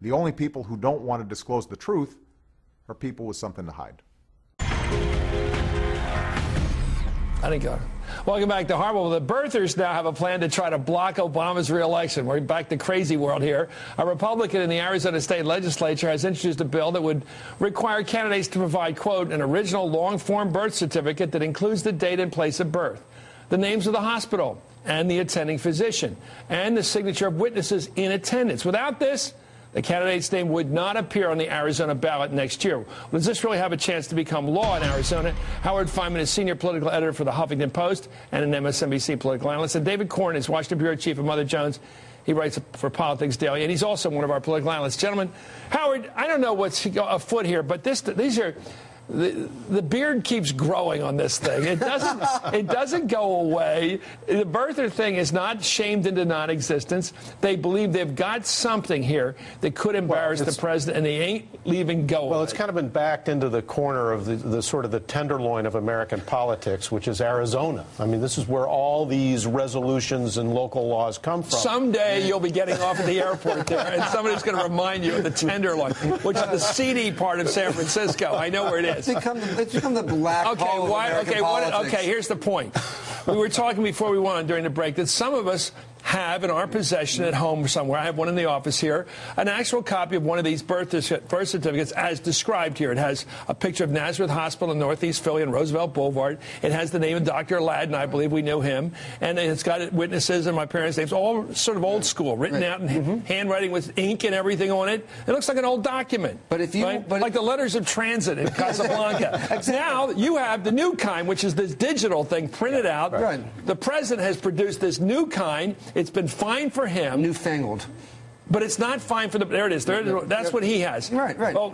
The only people who don't want to disclose the truth are people with something to hide. I think. Welcome back to Harvard. Well, the birthers now have a plan to try to block Obama's reelection. We're back to crazy world here. A Republican in the Arizona state legislature has introduced a bill that would require candidates to provide, quote, an original long-form birth certificate that includes the date and place of birth, the names of the hospital and the attending physician, and the signature of witnesses in attendance. Without this, the candidate's name would not appear on the Arizona ballot next year. Does this really have a chance to become law in Arizona? Howard Fineman is senior political editor for the Huffington Post and an MSNBC political analyst. And David Corn is Washington bureau chief of Mother Jones. He writes for Politics Daily, and he's also one of our political analysts. Gentlemen, Howard, I don't know what's afoot here, but these are... The beard keeps growing on this thing. It doesn't go away. The birther thing is not shamed into non-existence. They believe they've got something here that could embarrass the president, and they ain't leaving go. Well, it's kind of been backed into the corner of the sort of the tenderloin of American politics, which is Arizona. I mean, this is where all these resolutions and local laws come from. Someday you'll be getting off at the airport there, and somebody's going to remind you of the tenderloin, which is the seedy part of San Francisco. I know where it is. It's become the black hole of American politics. Okay, here's the point. We were talking before we went on during the break that some of us have in our possession at home somewhere, I have one in the office here, an actual copy of one of these birth certificates as described here. It has a picture of Nazareth Hospital in Northeast Philly and Roosevelt Boulevard. It has the name of Dr. Aladdin, I believe we knew him. And it's got witnesses and my parents' names, all sort of old school, written out in handwriting with ink and everything on it. It looks like an old document. But if you, right? Like the letters of transit in Casablanca. Exactly. Now you have the new kind, which is this digital thing printed out. Right. The president has produced this new kind. It's been fine for him. Newfangled. But it's not fine for the. There it is. That's what he has. Right. Well,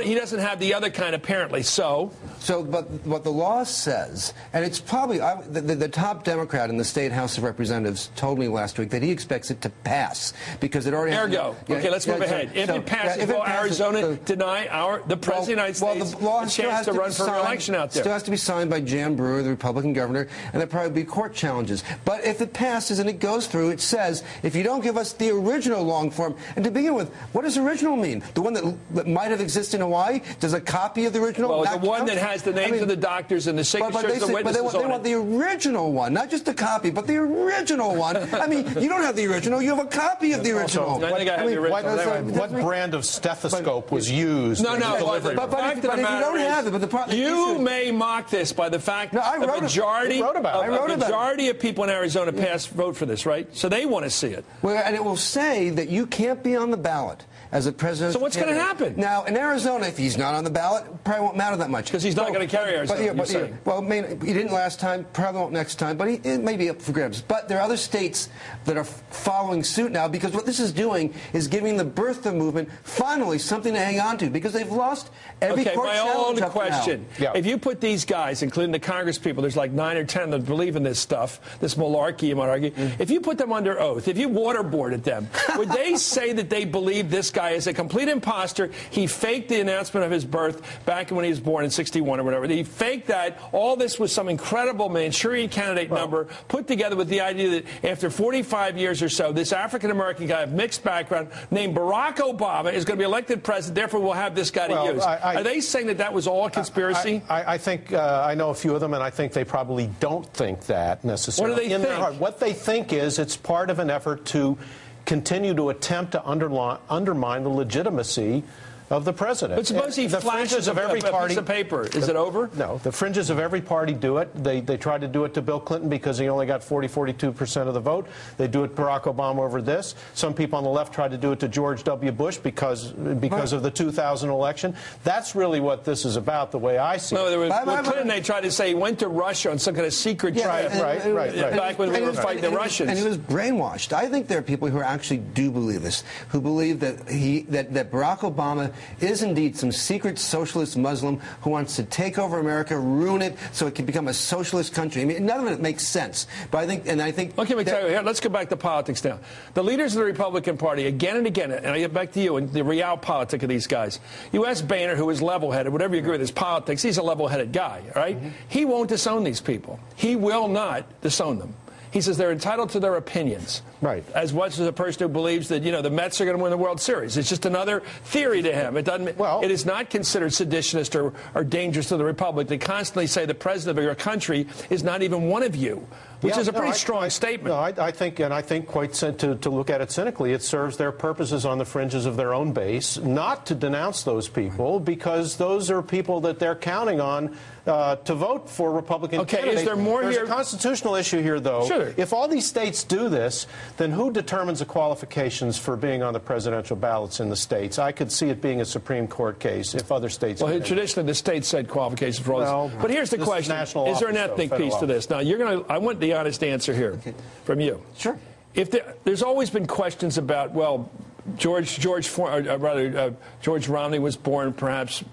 he doesn't have the other kind apparently. So, but what the law says, and it's probably the top Democrat in the state House of Representatives told me last week that he expects it to pass because it already. Ergo. Okay, let's move ahead. If it passes, will Arizona deny the president of the United States a chance to run for re-election out there? Still has to be signed by Jan Brewer, the Republican governor, and there'll probably be court challenges. But if it passes and it goes through, it says if you don't give us the original long form, and to begin with, what does original mean? The one that might have existed in Hawaii? Does a copy of the original? Well, the one that has the names of the doctors and the signatures of the witnesses but they want the original one, not just the copy, but the original one. I mean, you don't have the original; you have a copy of the original. I think I have the original. What brand of stethoscope was used? No, but if you don't have it, but the problem you may mock this by the fact the majority of people in Arizona vote for this, right? So they want to see it. Well, and it will say that you can't be on the ballot as a president. So what's going to happen? Now, in Arizona, if he's not on the ballot, it probably won't matter that much. Because he's not going to carry Arizona. Well, he didn't last time, probably won't next time, but it may be up for grabs. But there are other states that are following suit now because what this is doing is giving the birther movement finally something to hang on to because they've lost every court challenge up to now. Question. Yeah. If you put these guys, including the Congress people, there's like 9 or 10 that believe in this stuff, this malarkey, you might argue, if you put them under oath, if you waterboarded them, would they say that they believe this guy is a complete imposter? He faked the announcement of his birth back when he was born in 61 or whatever. He faked that. All this was some incredible Manchurian candidate number put together with the idea that after 45 years or so, this African-American guy of mixed background named Barack Obama is going to be elected president. Therefore, we'll have this guy to use. Are they saying that that was all a conspiracy? I think I know a few of them, and I think they probably don't think that necessarily. What do they think? What they think is it's part of an effort to continue to attempt to undermine the legitimacy of the president. But suppose he flashes a piece of paper. Is it over? No. The fringes of every party do it. They tried to do it to Bill Clinton because he only got 42% of the vote. They do it to Barack Obama over this. Some people on the left tried to do it to George W. Bush because of the 2000 election. That's really what this is about, the way I see it. With Clinton, they tried to say he went to Russia on some kind of secret trial. Right. Back when we were fighting the Russians. And he was brainwashed. I think there are people who actually do believe this, who believe that that Barack Obama is indeed some secret socialist Muslim who wants to take over America, ruin it so it can become a socialist country. I mean, none of it makes sense. But I think. Okay, let me tell you here. Let's go back to politics now. The leaders of the Republican Party, again and again, and I get back to you and the realpolitik of these guys. You ask Boehner, who is level-headed, whatever you agree with his politics, he's a level-headed guy, right? He won't disown these people. He will not disown them. He says they're entitled to their opinions. Right. As much as a person who believes that, the Mets are going to win the World Series. It's just another theory to him. It doesn't. Well, it is not considered seditionist or dangerous to the republic to constantly say the president of your country is not even one of you, which is a pretty strong statement. No, I think quite to look at it cynically, it serves their purposes on the fringes of their own base, not to denounce those people, because those are people that they're counting on to vote for Republican candidates. Is there more There's here? a constitutional issue here, though. Sure. If all these states do this, then who determines the qualifications for being on the presidential ballots in the states? I could see it being a Supreme Court case if other states. Well, traditionally the states set qualifications for all this. But here's the question: Is there an ethnic piece to this? Now, I want the honest answer here from you. Sure. If there's always been questions about, well, George Romney was born perhaps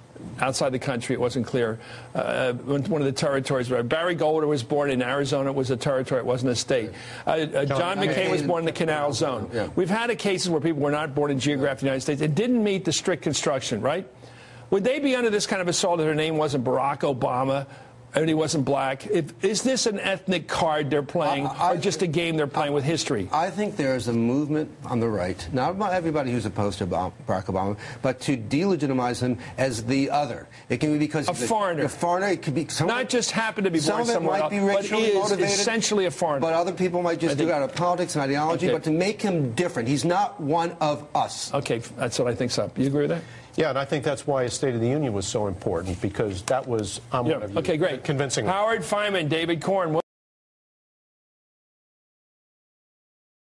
outside the country. It wasn't clear. One of the territories. Barry Goldwater was born in Arizona. It was a territory. It wasn't a state. John McCain was born in the Canal Zone. Yeah. We've had cases where people were not born in geographic United States. It didn't meet the strict construction, right? Would they be under this kind of assault if their name wasn't Barack Obama and he wasn't black? Is this an ethnic card they're playing or just a game they're playing with history? I think there's a movement on the right, not everybody who's opposed to Barack Obama, but to delegitimize him as the other. It can be because a foreigner. A foreigner. It could be not just happen to be born somewhere else, but is essentially a foreigner. But other people might just do it out of politics and ideology, but to make him different. He's not one of us. Okay, that's what I think, so. You agree with that? Yeah, and I think that's why a State of the Union was so important, because that was okay, great. Convincing. Howard Fineman, David Corn.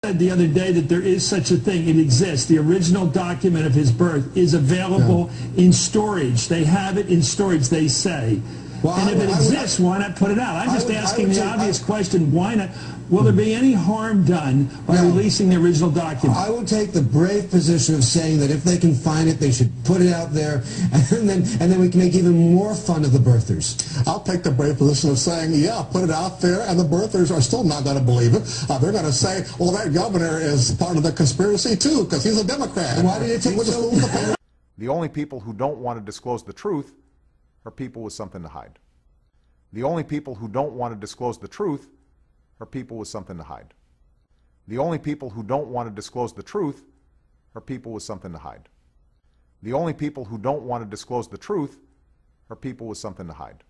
Said the other day that there is such a thing. It exists. The original document of his birth is available in storage. They have it in storage, they say. Well, and if it exists, why not put it out? I'm just asking the obvious question, why not? Will there be any harm done by releasing the original document? I will take the brave position of saying that if they can find it, they should put it out there, and then we can make even more fun of the birthers. I'll take the brave position of saying, yeah, put it out there, and the birthers are still not going to believe it. They're going to say, well, that governor is part of the conspiracy, too, because he's a Democrat. And why did it take so long? The only people who don't want to disclose the truth are people with something to hide. The only people who don't want to disclose the truth are people with something to hide. The only people who don't want to disclose the truth are people with something to hide. The only people who don't want to disclose the truth are people with something to hide.